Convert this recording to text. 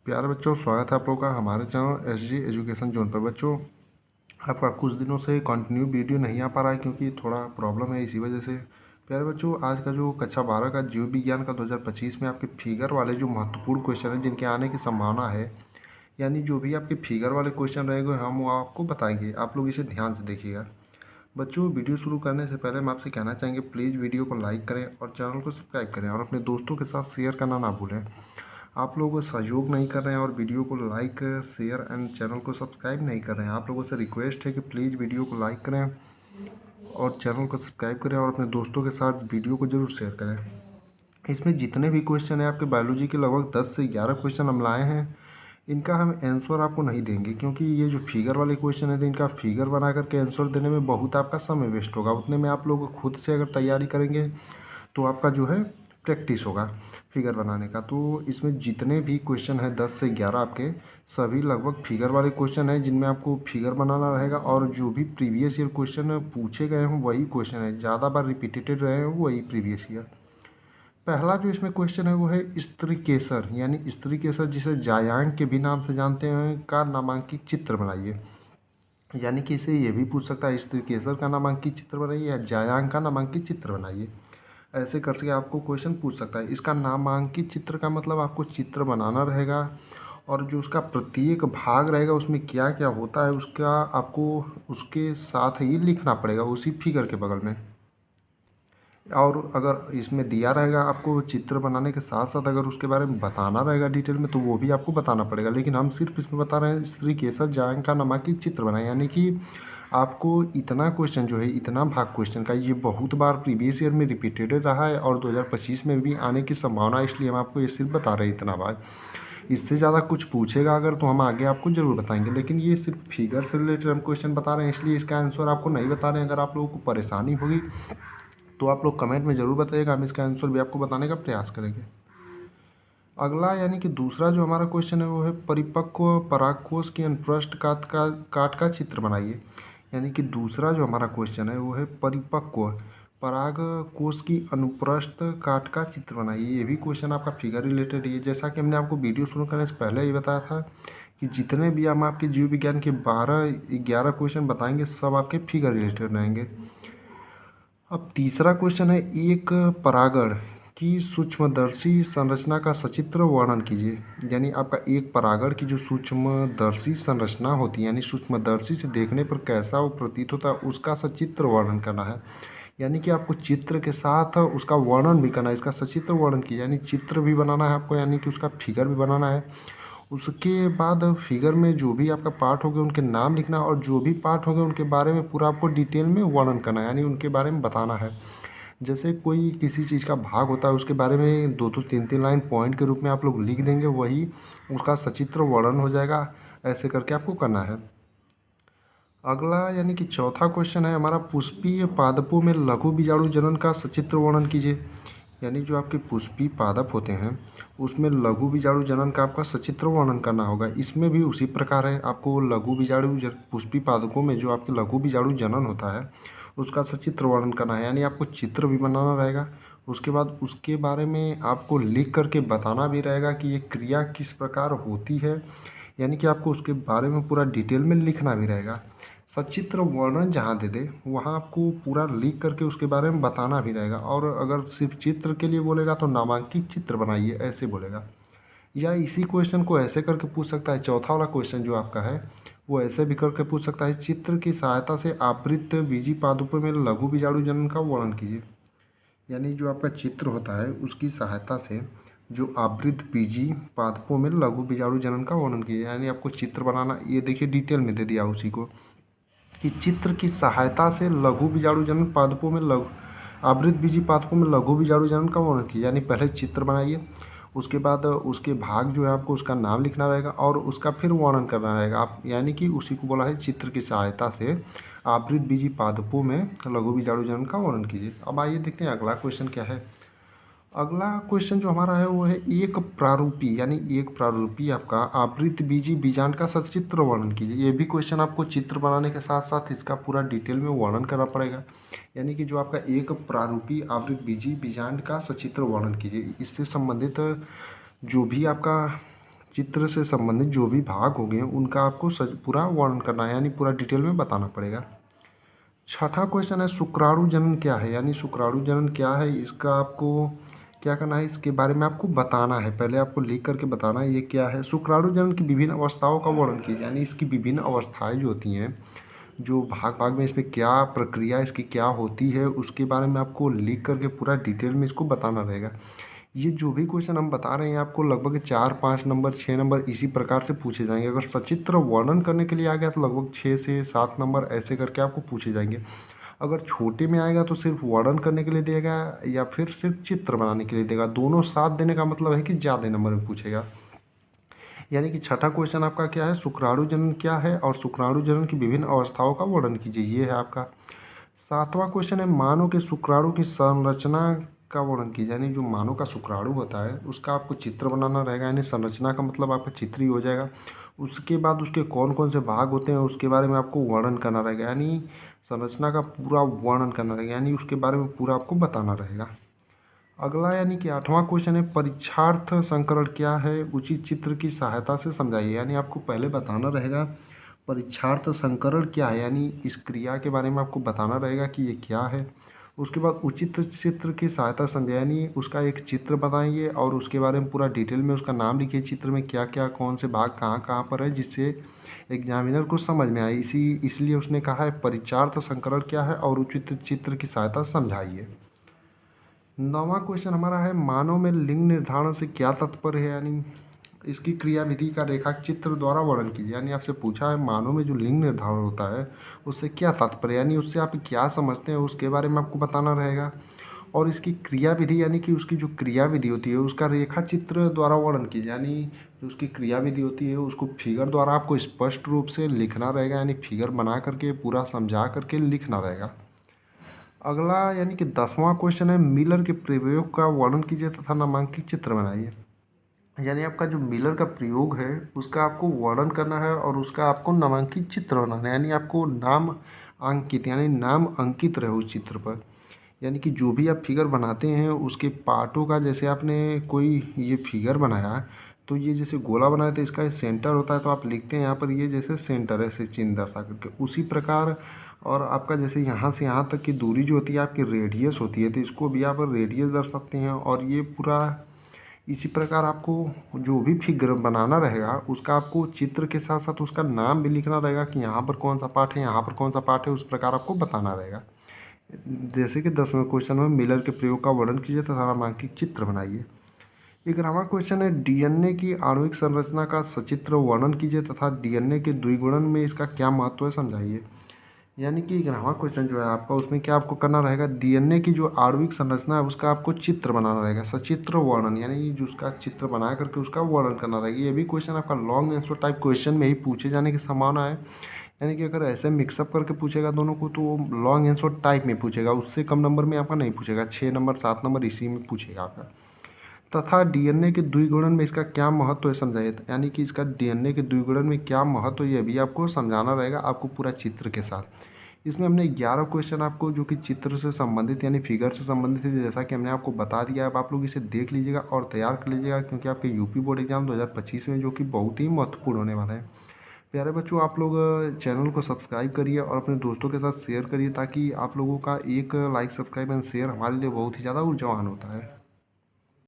प्यारे बच्चों, स्वागत है आप लोगों का हमारे चैनल एसजी एजुकेशन जोन पर। बच्चों, आपका कुछ दिनों से कंटिन्यू वीडियो नहीं आ पा रहा है क्योंकि थोड़ा प्रॉब्लम है, इसी वजह से। प्यारे बच्चों, आज का जो कक्षा 12 का जीव विज्ञान का 2025 में आपके फिगर वाले जो महत्वपूर्ण क्वेश्चन हैं जिनके आने की संभावना है, यानी जो भी आपके फिगर वाले क्वेश्चन रहेंगे हम वो आपको बताएंगे। आप लोग इसे ध्यान से देखिएगा। बच्चों, वीडियो शुरू करने से पहले हम आपसे कहना चाहेंगे, प्लीज़ वीडियो को लाइक करें और चैनल को सब्सक्राइब करें और अपने दोस्तों के साथ शेयर करना ना भूलें। आप लोग सहयोग नहीं कर रहे हैं और वीडियो को लाइक, शेयर एंड चैनल को सब्सक्राइब नहीं कर रहे हैं। आप लोगों से रिक्वेस्ट है कि प्लीज़ वीडियो को लाइक करें और चैनल को सब्सक्राइब करें और अपने दोस्तों के साथ वीडियो को ज़रूर शेयर करें। इसमें जितने भी क्वेश्चन हैं आपके बायोलॉजी के, लगभग 10 से 11 क्वेश्चन हम लाए हैं। इनका हम आंसर आपको नहीं देंगे क्योंकि ये जो फिगर वाले क्वेश्चन है तो इनका फिगर बना करके आंसर देने में बहुत आपका समय वेस्ट होगा। उतने में आप लोग खुद से अगर तैयारी करेंगे तो आपका जो है प्रैक्टिस होगा फिगर बनाने का। तो इसमें जितने भी क्वेश्चन हैं 10 से 11 आपके, सभी लगभग फिगर वाले क्वेश्चन हैं जिनमें आपको फिगर बनाना रहेगा और जो भी प्रीवियस ईयर क्वेश्चन पूछे गए हों वही क्वेश्चन है, ज़्यादा बार रिपीटेड रहे हों वही प्रीवियस ईयर। पहला जो इसमें क्वेश्चन है वो है स्त्रीकेसर, यानी स्त्रीकेसर जिसे जायांग के भी नाम से जानते हैं, का नामांकित चित्र बनाइए। यानी कि इसे ये भी पूछ सकता है स्त्रीकेसर का नामांकित चित्र बनाइए या जायांग का नामांकित चित्र बनाइए। ऐसे करके आपको क्वेश्चन पूछ सकता है। इसका नामांकित चित्र का मतलब आपको चित्र बनाना रहेगा और जो उसका प्रत्येक भाग रहेगा उसमें क्या क्या होता है उसका आपको उसके साथ ही लिखना पड़ेगा उसी फिगर के बगल में। और अगर इसमें दिया रहेगा आपको चित्र बनाने के साथ साथ अगर उसके बारे में बताना रहेगा डिटेल में तो वो भी आपको बताना पड़ेगा। लेकिन हम सिर्फ इसमें बता रहे हैं स्त्रीकेसर जायांग का नामांकित चित्र बनाए, यानी कि आपको इतना क्वेश्चन जो है, इतना भाग क्वेश्चन का, ये बहुत बार प्रीवियस ईयर में रिपीटेड रहा है और 2025 में भी आने की संभावना है, इसलिए हम आपको ये सिर्फ बता रहे हैं इतना भाग। इससे ज़्यादा कुछ पूछेगा अगर तो हम आगे आपको ज़रूर बताएंगे, लेकिन ये सिर्फ फिगर से रिलेटेड हम क्वेश्चन बता रहे हैं इसलिए इसका आंसर आपको नहीं बता रहे हैं। अगर आप लोगों को परेशानी होगी तो आप लोग कमेंट में ज़रूर बताइएगा, हम इसका आंसर भी आपको बताने का प्रयास करेंगे। अगला यानी कि दूसरा जो हमारा क्वेश्चन है वो है परिपक्व परागकोश की अनुप्रस्थ काट का चित्र बनाइए। यानी कि दूसरा जो हमारा क्वेश्चन है वो है परिपक्व परागकोश की अनुप्रस्थ काट का चित्र बनाइए। ये भी क्वेश्चन आपका फिगर रिलेटेड ही है। जैसा कि हमने आपको वीडियो शुरू करने से पहले ही बताया था कि जितने भी हम आपके जीव विज्ञान के 12-11 क्वेश्चन बताएंगे सब आपके फिगर रिलेटेड रहेंगे। अब तीसरा क्वेश्चन है एक परागण की सूक्ष्मदर्शी संरचना का सचित्र वर्णन कीजिए। यानी आपका एक परागण की जो सूक्ष्मदर्शी संरचना होती है, यानी सूक्ष्मदर्शी से देखने पर कैसा वो प्रतीत होता है उसका सचित्र वर्णन करना है। यानी कि आपको चित्र के साथ उसका वर्णन भी करना है, इसका सचित्र वर्णन कीजिए। यानी चित्र भी बनाना है आपको, यानी कि उसका फिगर भी बनाना है। उसके बाद फिगर में जो भी आपका पार्ट होंगे उनके नाम लिखना और जो भी पार्ट होंगे उनके बारे में पूरा आपको डिटेल में वर्णन करना है, यानी उनके बारे में बताना है। जैसे कोई किसी चीज़ का भाग होता है उसके बारे में 2-2 3-3 लाइन पॉइंट के रूप में आप लोग लिख देंगे, वही उसका सचित्र वर्णन हो जाएगा। ऐसे करके आपको करना है। अगला यानी कि चौथा क्वेश्चन है हमारा पुष्पीय पादपों में लघु बीजाणु जनन का सचित्र वर्णन कीजिए। यानी जो आपके पुष्पी पादप होते हैं उसमें लघु बीजाणु जनन का आपका सचित्र वर्णन करना होगा। इसमें भी उसी प्रकार है, आपको लघु बीजाणु पुष्पी पादपों में जो आपके लघु बीजाणु जनन होता है उसका सचित्र वर्णन करना है, यानी आपको चित्र भी बनाना रहेगा। उसके बाद उसके बारे में आपको लिख करके बताना भी रहेगा कि ये क्रिया किस प्रकार होती है, यानी कि आपको उसके बारे में पूरा डिटेल में लिखना भी रहेगा। सचित्र वर्णन जहाँ दे दे वहाँ आपको पूरा लिख करके उसके बारे में बताना भी रहेगा। और अगर सिर्फ चित्र के लिए बोलेगा तो नामांकित चित्र बनाइए ऐसे बोलेगा। या इसी क्वेश्चन को ऐसे करके पूछ सकता है, चौथा वाला क्वेश्चन जो आपका है वो ऐसे भी करके पूछ सकता है, चित्र की सहायता से आवृत बीजी पादपों में लघु बीजाणु जनन का वर्णन कीजिए। यानी जो आपका चित्र होता है उसकी सहायता से जो आवृत बीजी पादपों में लघु बीजाणु जनन का वर्णन कीजिए। यानी आपको चित्र बनाना, ये देखिए डिटेल में दे दिया उसी को कि चित्र की सहायता से लघु बीजाणु जनन पादपों में लघु आवृत बीजी पादपों में लघु बीजाणु जनन का वर्णन कीजिए। यानी पहले चित्र बनाइए, उसके बाद उसके भाग जो है आपको उसका नाम लिखना रहेगा और उसका फिर वर्णन करना रहेगा आप, यानी कि उसी को बोला है चित्र की सहायता से आवृत बीजी पादपों में लघु बीजाणु जनन का वर्णन कीजिए। अब आइए देखते हैं अगला क्वेश्चन क्या है। अगला क्वेश्चन जो हमारा है वो है एक प्रारूपी, यानी एक प्रारूपी आपका आवृत बीजी बीजांड का सचित्र वर्णन कीजिए। ये भी क्वेश्चन आपको चित्र बनाने के साथ साथ इसका पूरा डिटेल में वर्णन करना पड़ेगा। यानी कि जो आपका एक प्रारूपी आवृत बीजी बीजांड का सचित्र वर्णन कीजिए, इससे संबंधित जो भी आपका चित्र से संबंधित जो भी भाग हो गए उनका आपको पूरा वर्णन करना है, यानी पूरा डिटेल में बताना पड़ेगा। छठा क्वेश्चन है शुक्राणु जनन क्या है, यानी शुक्राणु जनन क्या है, इसका आपको क्या करना है, इसके बारे में आपको बताना है। पहले आपको लिख करके बताना है ये क्या है। शुक्राणु जनन की विभिन्न अवस्थाओं का वर्णन कीजिए, यानी इसकी विभिन्न अवस्थाएं जो होती हैं, जो भाग भाग में इसमें क्या प्रक्रिया इसकी क्या होती है, उसके बारे में आपको लिख करके पूरा डिटेल में इसको बताना रहेगा। ये जो भी क्वेश्चन हम बता रहे हैं आपको लगभग 4-5 नंबर 6 नंबर इसी प्रकार से पूछे जाएंगे। अगर सचित्र वर्णन करने के लिए आ गया तो लगभग 6 से 7 नंबर ऐसे करके आपको पूछे जाएंगे। अगर छोटे में आएगा तो सिर्फ वर्णन करने के लिए देगा या फिर सिर्फ चित्र बनाने के लिए देगा। दोनों साथ देने का मतलब है कि ज़्यादा नंबर में पूछेगा। यानी कि छठा क्वेश्चन आपका क्या है, शुक्राणु जनन क्या है और शुक्राणु जनन की विभिन्न अवस्थाओं का वर्णन कीजिए, ये है आपका। सातवां क्वेश्चन है मानव के शुक्राणु की संरचना का वर्णन कीजिए, यानी जो मानव का शुक्राणु होता है उसका आपको चित्र बनाना रहेगा, यानी संरचना का मतलब आपका चित्र ही हो जाएगा। उसके बाद उसके कौन कौन से भाग होते हैं उसके बारे में आपको वर्णन करना रहेगा, यानी संरचना का पूरा वर्णन करना रहेगा, यानी उसके बारे में पूरा आपको बताना रहेगा। अगला यानी कि आठवां क्वेश्चन है परीक्षार्थ संकरण क्या है, उचित चित्र की सहायता से समझाइए, यानी आपको पहले बताना रहेगा परीक्षार्थ संकरण क्या है, यानी इस क्रिया के बारे में आपको बताना रहेगा कि ये क्या है। उसके बाद उचित चित्र की सहायता समझाइए, यानी उसका एक चित्र बताइए और उसके बारे में पूरा डिटेल में उसका नाम लिखिए, चित्र में क्या क्या कौन से भाग कहाँ कहाँ पर है, जिससे एग्जामिनर को समझ में आए। इसलिए उसने कहा है परीक्षार्थ संकरण क्या है और उचित चित्र की सहायता समझाइए। नौवां क्वेश्चन हमारा है मानव में लिंग निर्धारण से क्या तात्पर्य है, यानी इसकी क्रिया विधि का रेखा चित्र द्वारा वर्णन कीजिए, यानी आपसे पूछा है मानव में जो लिंग निर्धारण होता है उससे क्या तात्पर्य, यानी उससे आप क्या समझते हैं उसके बारे में आपको बताना रहेगा। और इसकी क्रिया विधि यानी कि उसकी जो क्रिया विधि होती है उसका रेखा चित्र द्वारा वर्णन कीजिए, यानी जो उसकी क्रिया विधि होती है उसको फिगर द्वारा आपको स्पष्ट रूप से लिखना रहेगा, यानी फिगर बना करके पूरा समझा करके लिखना रहेगा। अगला यानी कि 10वां क्वेश्चन है मिलर के प्रयोग का वर्णन कीजिए तथा नामांकित चित्र बनाइए, यानी आपका जो मिलर का प्रयोग है उसका आपको वर्णन करना है और उसका आपको नामांकित चित्र बनाना है, यानी आपको नाम अंकित यानी नाम अंकित रहे उस चित्र पर। यानी कि जो भी आप फिगर बनाते हैं उसके पार्टों का, जैसे आपने कोई ये फिगर बनाया तो ये जैसे गोला बनाया तो इसका सेंटर होता है तो आप लिखते हैं यहाँ पर ये जैसे सेंटर है, ऐसे चिन्ह दर्शा करके, उसी प्रकार। और आपका जैसे यहाँ से यहाँ तक की दूरी जो होती है आपकी रेडियस होती है, तो इसको भी आप रेडियस दर्शाते हैं। और ये पूरा इसी प्रकार आपको जो भी फिगर बनाना रहेगा उसका आपको चित्र के साथ साथ उसका नाम भी लिखना रहेगा कि यहाँ पर कौन सा पार्ट है यहाँ पर कौन सा पार्ट है, उस प्रकार आपको बताना रहेगा। जैसे कि 10वें क्वेश्चन में मिलर के प्रयोग का वर्णन कीजिए तथा नामांकित चित्र बनाइए। 11वां क्वेश्चन है डीएनए की आणविक संरचना का सचित्र वर्णन कीजिए तथा डीएनए के द्विगुणन में इसका क्या महत्व है समझाइए। यानी कि 11वां क्वेश्चन जो है आपका उसमें क्या आपको करना रहेगा, डीएनए की जो आणविक संरचना है उसका आपको चित्र बनाना रहेगा, सचित्र वर्णन, यानी जो उसका चित्र बना करके उसका वर्णन करना रहेगा। ये भी क्वेश्चन आपका लॉन्ग आंसर टाइप क्वेश्चन में ही पूछे जाने की संभावना है, यानी कि अगर ऐसे मिक्सअप करके पूछेगा दोनों को तो वो लॉन्ग आंसर टाइप में पूछेगा, उससे कम नंबर में आपका नहीं पूछेगा, 6 नंबर 7 नंबर इसी में पूछेगा आपका। तथा डीएनए के द्विगुणन में इसका क्या महत्व है समझाइए, यानी कि इसका डीएनए के द्विगुणन में क्या महत्व है ये भी आपको समझाना रहेगा आपको पूरा चित्र के साथ। इसमें हमने 11 क्वेश्चन आपको जो कि चित्र से संबंधित यानी फिगर से संबंधित है, जैसा कि हमने आपको बता दिया। अब आप लोग इसे देख लीजिएगा और तैयार कर लीजिएगा क्योंकि आपके यूपी बोर्ड एग्जाम 2025 में जो कि बहुत ही महत्वपूर्ण होने वाला है। प्यारे बच्चों, आप लोग चैनल को सब्सक्राइब करिए और अपने दोस्तों के साथ शेयर करिए ताकि आप लोगों का एक लाइक सब्सक्राइब एंड शेयर हमारे लिए बहुत ही ज़्यादा ऊर्जावान होता है।